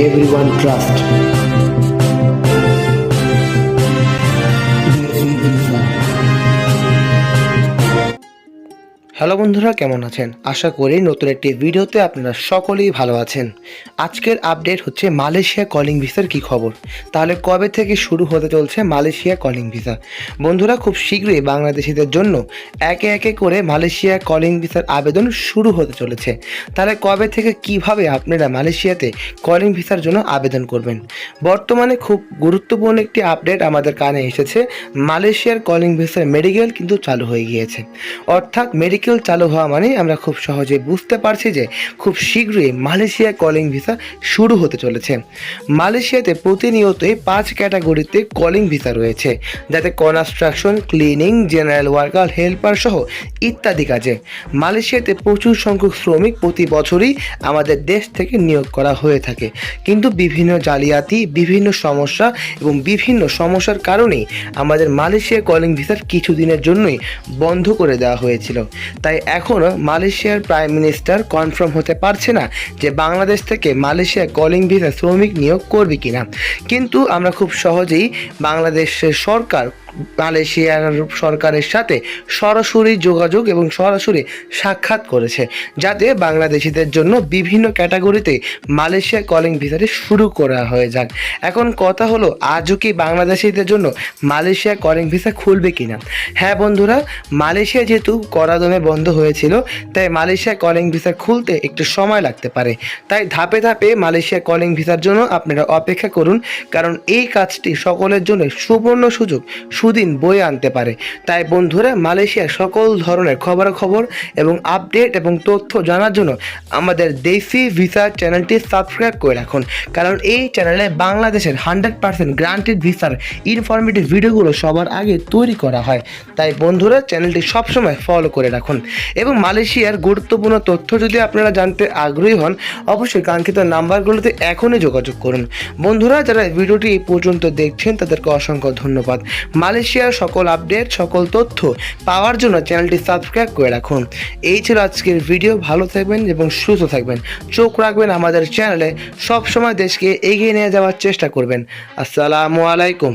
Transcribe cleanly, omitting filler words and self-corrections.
everyone trust. Hello বন্ধুরা, কেমন আছেন? আশা করি নতুন একটি ভিডিওতে আপনারা সকলেই ভালো আছেন। আজকের আপডেট হচ্ছে মালয়েশিয়া কলিং ভিসার কি খবর। তাহলে কবে থেকে শুরু হতে চলছে মালয়েশিয়া কলিং ভিসা? বন্ধুরা, খুব শীঘ্রই বাংলাদেশিদের জন্য একে একে করে মালয়েশিয়া কলিং ভিসার আবেদন শুরু হতে চলেছে। তাহলে কবে থেকে কিভাবে আপনারা মালয়েশিয়াতে কলিং ভিসার জন্য আবেদন করবেন? বর্তমানে খুব গুরুত্বপূর্ণ একটি আপডেট আমাদের কানে এসেছে। মালয়েশিয়ার কলিং ভিসার মেডিকেল কিন্তু চালু হয়ে গিয়েছে। অর্থাৎ মেডিকেল চালু হওয়া মানে আমরা খুব সহজে বুঝতে পারছি যে খুব শীঘ্রই মালয়েশিয়া কলিং ভিসা শুরু হতে চলেছে। মালয়েশিয়াতে প্রতিনিয়তই 5 ক্যাটাগরিতে কলিং ভিসা রয়েছে, যাতে construction, cleaning, general worker, helper সহ ইত্যাদি কাজে মালয়েশিয়াতে প্রচুর সংখ্যক শ্রমিক প্রতি বছরই আমাদের দেশ থেকে নিয়োগ করা হয়ে থাকে। কিন্তু বিভিন্ন জালিয়াতি, বিভিন্ন সমস্যা এবং বিভিন্ন সমস্যার কারণেই আমাদের মালয়েশিয়া কলিং ভিসার কিছুদিনের জন্যই বন্ধ করে দেওয়া হয়েছিল। তাই এখনও মালয়েশিয়ার প্রাইম মিনিস্টার কনফার্ম হতে পারছে না যে বাংলাদেশ থেকে মালয়েশিয়া কলিং ভিসা শ্রমিক নিয়োগ করবে কিনা। কিন্তু আমরা খুব সহজেই বাংলাদেশের সরকার মালয়েশিয়ার সরকারের সাথে সরাসরি যোগাযোগ এবং সরাসরি সাক্ষাৎ করেছে, যাতে বাংলাদেশিদের জন্য বিভিন্ন ক্যাটাগরিতে মালয়েশিয়া কলিং ভিসাটি শুরু করা হয়ে যাক। এখন কথা হলো, আজও কি বাংলাদেশিদের জন্য মালয়েশিয়া কলিং ভিসা খুলবে কিনা? হ্যাঁ বন্ধুরা, মালয়েশিয়া যেহেতু করাদমে বন্ধ হয়েছিল, তাই মালয়েশিয়া কলিং ভিসা খুলতে একটু সময় লাগতে পারে। তাই ধাপে ধাপে মালয়েশিয়া কলিং ভিসার জন্য আপনারা অপেক্ষা করুন, কারণ এই কাজটি সকলের জন্য সুবর্ণ সুযোগ সুদিন বয়ে আনতে পারে। তাই বন্ধুরা, মালয়েশিয়ার সকল ধরনের খবরাখবর এবং আপডেট এবং তথ্য জানার জন্য আমাদের দেশি ভিসা চ্যানেলটি সাবস্ক্রাইব করে রাখুন, কারণ এই চ্যানেলে বাংলাদেশের 100% গ্রান্টেড ভিসার ইনফরমেটিভ ভিডিওগুলো সবার আগে তৈরি করা হয়। তাই বন্ধুরা, চ্যানেলটি সবসময় ফলো করে রাখুন এবং মালয়েশিয়ার গুরুত্বপূর্ণ তথ্য যদি আপনারা জানতে আগ্রহী হন, অবশ্যই কাঙ্ক্ষিত নাম্বারগুলোতে এখনই যোগাযোগ করুন। বন্ধুরা, যারা ভিডিওটি এই পর্যন্ত দেখছেন তাদেরকে অসংখ্য ধন্যবাদ। মালয়েশিয়ার সকল আপডেট, সকল তথ্য পাওয়ার জন্য চ্যানেলটি সাবস্ক্রাইব করে রাখুন। এই ছিল আজকের ভিডিও। ভালো থাকবেন এবং সুস্থ থাকবেন। চোখ রাখবেন আমাদের চ্যানেলে। সবসময় দেশকে এগিয়ে নিয়ে যাওয়ার চেষ্টা করবেন। আসসালামু আলাইকুম।